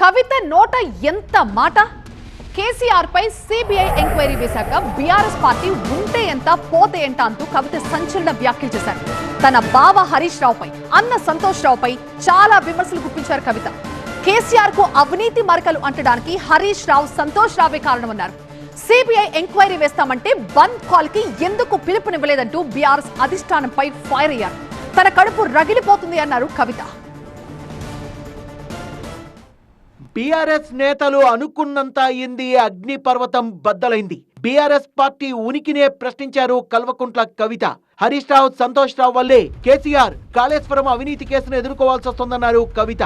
కవిత నోట ఎంత మాట. కేసీఆర్ పై సిబిఐ ఎంక్వైరీ వేశాక బీఆర్ఎస్ పార్టీ ఉంటే ఎంత పోతే ఎంత అంటూ కవిత సంచలన వ్యాఖ్యలు చేశారు. తన బావ హరీష్ రావుపై, అన్న సంతోష్ రావుపై చాలా విమర్శలు గుప్పించారు కవిత. కేసీఆర్ కు అవినీతి మరకలు అంటడానికి హరీష్ రావు, సంతోష్ రావే కారణమన్నారు. సిబిఐ ఎంక్వైరీ వేస్తామంటే బంద్ కాల్ కి ఎందుకు పిలుపునివ్వలేదంటూ బీఆర్ఎస్ అధిష్టానంపై ఫైర్ అయ్యారు. తన కడుపు రగిలిపోతుంది అన్నారు కవిత. బీఆర్ఎస్ నేతలు అనుకున్నంత అయింది, అగ్నిపర్వతం బద్దలైంది. బీఆర్ఎస్ పార్టీ ఉనికినే ప్రశ్నించారు కల్వకుంట్ల కవిత. హరీష్ రావు, సంతోష్ రావు వల్లే కేసీఆర్ కాళేశ్వరం అవినీతి కేసును ఎదుర్కోవాల్సి వస్తుందన్నారు కవిత.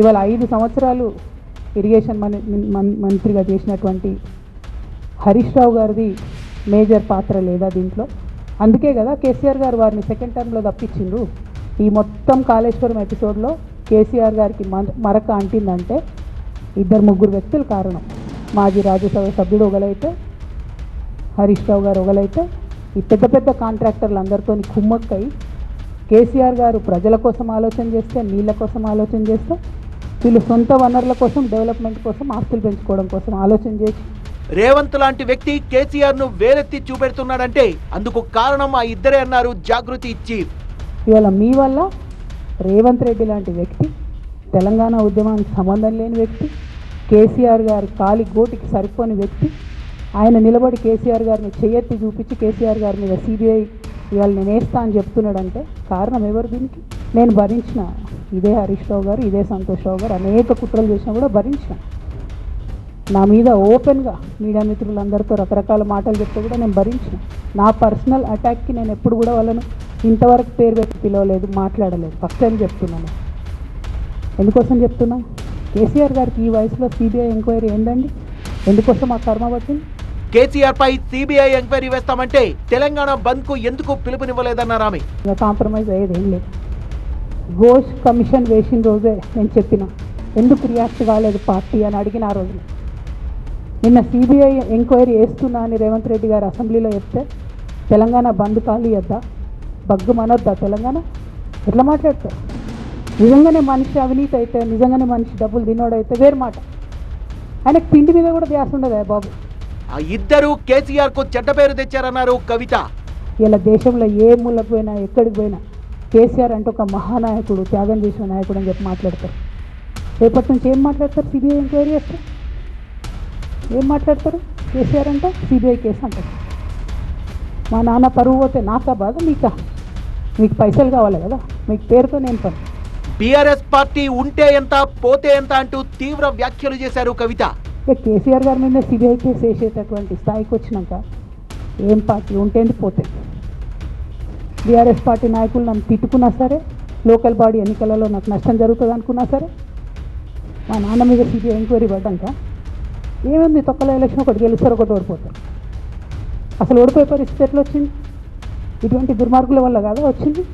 ఇవాళ 5 సంవత్సరాలు ఇరిగేషన్ మంత్రిగా చేసినటువంటి హరీష్ రావు గారిది మేజర్ పాత్ర లేదా దీంట్లో? అందుకే కదా కేసీఆర్ గారు వారిని సెకండ్ టర్మ్లో తప్పించిండ్రు. ఈ మొత్తం కాళేశ్వరం ఎపిసోడ్లో కేసీఆర్ గారికి మరక అంటిందంటే 2-3 వ్యక్తులు కారణం. మాజీ రాజ్యసభ సభ్యుడు ఒకలైతే, హరీష్ రావు గారు ఒకలైతే, ఈ పెద్ద పెద్ద కాంట్రాక్టర్లు అందరితో కుమ్మక్కై కేసీఆర్ గారు ప్రజల కోసం ఆలోచన చేస్తే, నీళ్ళ కోసం ఆలోచన చేస్తే, వీళ్ళు సొంత వనరుల కోసం, డెవలప్మెంట్ కోసం, ఆస్తులు పెంచుకోవడం కోసం ఆలోచన చేసి రేవంత్ లాంటి వ్యక్తి కేసీఆర్ ను వేలెత్తి చూపెడుతున్నాడంటే అందుకు కారణం ఆ ఇద్దరే అన్నారు జాగృతి చీఫ్. ఇవాళ మీ వల్ల రేవంత్ రెడ్డి లాంటి వ్యక్తి, తెలంగాణ ఉద్యమానికి సంబంధం లేని వ్యక్తి, కేసీఆర్ గారి కాలి గోటికి సరిపోని వ్యక్తి, ఆయన నిలబడి కేసీఆర్ గారిని చేయెత్తి చూపించి కేసీఆర్ గారి మీద సిబిఐ ఇవాళ నేను వేస్తా అని చెప్తున్నాడంటే కారణం ఎవరు దీనికి? నేను భరించిన. ఇదే హరీష్ రావు గారు, ఇదే సంతోష్ రావు గారు అనేక కుట్రలు చేసినా కూడా భరించిన. నా మీద ఓపెన్గా మీడియా మిత్రులందరితో రకరకాల మాటలు చెప్తే కూడా నేను భరించిన. నా పర్సనల్ అటాక్కి నేను ఎప్పుడు కూడా వాళ్ళను ఇంతవరకు పేరు పెట్టి పిలవలేదు, మాట్లాడలేదు. ఫస్ట్ టైం చెప్తున్నాను. ఎందుకోసం చెప్తున్నా? కేసీఆర్ గారికి ఈ వయసులో సిబిఐ ఎంక్వైరీ ఏందండి? ఎందుకోసం ఆ కర్మ పట్టింది? కేసీఆర్ పై సిబిఐ ఎంక్వైరీ వేస్తామంటే తెలంగాణ బంద్ కు ఎందుకు పిలుపునివ్వలేదన్నారు ఆమె. కాంప్రమైజ్ అయ్యేది ఏం లేదు. ఘోష్ కమిషన్ వేసిన రోజే నేను చెప్పిన ఎందుకు రియాక్ట్ కాలేదు పార్టీ అని అడిగిన ఆ రోజు. నిన్న సిబిఐ ఎంక్వైరీ వేస్తున్నా అని రేవంత్ రెడ్డి గారు అసెంబ్లీలో చెప్తే తెలంగాణ బంద్ ఖాళీ వద్దా, బగ్గు మనొద్దా? తెలంగాణ ఎట్లా మాట్లాడతారు? నిజంగానే మనిషి అవినీతి అయితే, నిజంగానే మనిషి డబ్బులు తినోడైతే వేరు మాట. ఆయనకు తిండి మీద కూడా ధ్యాస ఉండదా బాబు? ఆ ఇద్దరు కేసీఆర్ కు చెడ్డ పేరు తెచ్చారన్నారు కవిత. ఇలా దేశంలో ఏ మూలకు పోయినా, ఎక్కడికి పోయినా కేసీఆర్ అంటే ఒక మహానాయకుడు, త్యాగం చేసిన నాయకుడు అని చెప్పి మాట్లాడతారు. రేపటి నుంచి ఏం మాట్లాడతారు? సిబిఐ ఎంక్వైరీ చేస్తారు. ఏం మాట్లాడతారు? కేసీఆర్ అంటే సిబిఐ కేసు అంటారు. మా నాన్న పరువు పోతే నాకా బాధ, మీకా? మీకు పైసలు కావాలి కదా, మీకు పేరుతో నేను పని. బీఆర్ఎస్ పార్టీ ఉంటే ఎంత, పోతే ఎంత అంటూ తీవ్ర వ్యాఖ్యలు చేశారు కవిత. కేసీఆర్ గారి మీద సిబిఐ కేసు వేసేటటువంటి స్థాయికి వచ్చినాక ఏం పార్టీ ఉంటేంది, పోతే? బీఆర్ఎస్ పార్టీ నాయకులు నన్ను తిట్టుకున్నా సరే, లోకల్ బాడీ ఎన్నికలలో నాకు నష్టం జరుగుతుంది అనుకున్నా సరే, మా నాన్న మీద సిబిఐ ఎంక్వైరీ పడ్డాక ఏముంది? తొక్కల ఎలక్షన్ ఒకటి గెలుస్తారు, ఒకటి ఓడిపోతారు. అసలు ఓడిపోయే పరిస్థితి ఎట్లా వచ్చింది? ఇటువంటి దుర్మార్గుల వల్ల కాదా వచ్చింది?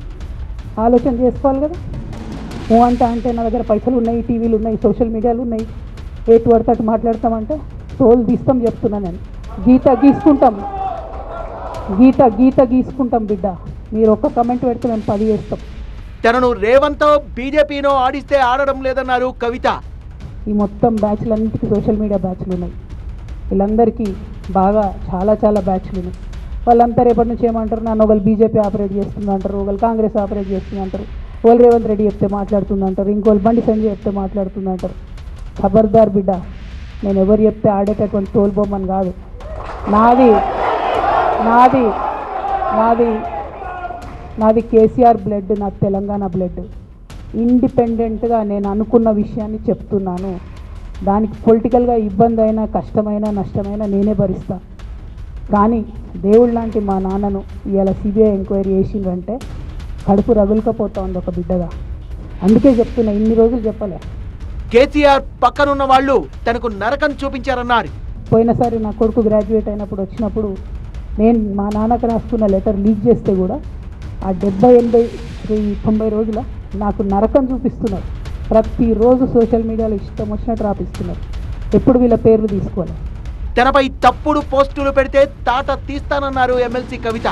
ఆలోచన చేసుకోవాలి కదా. అంటే నా దగ్గర పైసలు ఉన్నాయి, టీవీలు ఉన్నాయి, సోషల్ మీడియాలు ఉన్నాయి, ఏటు పడితే అటు మాట్లాడతామంటే తోలు తీస్తాం చెప్తున్నా నేను. గీత గీసుకుంటాం బిడ్డ. మీరు ఒక్క కమెంట్ పెడితే మేము 10 చేస్తాం. తనను రేవంత్ బీజేపీనో ఆడిస్తే ఆడడం లేదన్నారు కవిత. ఈ మొత్తం బ్యాచ్లన్నింటికి సోషల్ మీడియా బ్యాచ్లు ఉన్నాయి. వీళ్ళందరికీ బాగా చాలా బ్యాచ్లు ఉన్నాయి. వాళ్ళంతా రేపటి నుంచి ఏమంటారు? నన్ను ఒకళ్ళు బీజేపీ ఆపరేట్ చేస్తుంది అంటారు, ఒకళ్ళు కాంగ్రెస్ ఆపరేట్ చేస్తుంది అంటారు, ఒకళ్ళు రేవంత్ రెడ్డి చెప్తే మాట్లాడుతుంది అంటారు, ఇంకోళ్ళు బండి సంజయ్ చెప్తే మాట్లాడుతుంది అంటారు. ఖబర్దార్ బిడ్డ, నేను ఎవరు చెప్తే ఆడేటటువంటి తోలుబొమ్మని కాదు. నాది కేసీఆర్ బ్లడ్, నాది తెలంగాణ బ్లడ్. ఇండిపెండెంట్గా నేను అనుకున్న విషయాన్ని చెప్తున్నాను. దానికి పొలిటికల్గా ఇబ్బంది అయినా, కష్టమైనా, నష్టమైనా నేనే భరిస్తాను. కానీ దేవుడు లాంటి మా నాన్నను ఇవాళ సిబిఐ ఎంక్వైరీ చేసిందంటే కడుపు రగులుకపోతా ఉంది ఒక బిడ్డగా. అందుకే చెప్తున్నా, ఇన్ని రోజులు చెప్పలే. కేసీఆర్ పక్కనున్న వాళ్ళు తనకు నరకం చూపించారన్నారు. పోయినసారి నా కొడుకు గ్రాడ్యుయేట్ అయినప్పుడు వచ్చినప్పుడు నేను మా నాన్నకు రాసుకున్న లెటర్ లీక్ చేస్తే కూడా ఆ 70, 80, 90 రోజుల నాకు నరకం చూపిస్తున్నారు. ప్రతిరోజు సోషల్ మీడియాలో ఇష్టం వచ్చినట్టు రాపిస్తున్నారు. ఎప్పుడు వీళ్ళ పేర్లు తీసుకోవాలి. తనపై తప్పుడు పోస్టులు పెడితే తాట తీస్తానన్నారు ఎమ్మెల్సీ కవిత.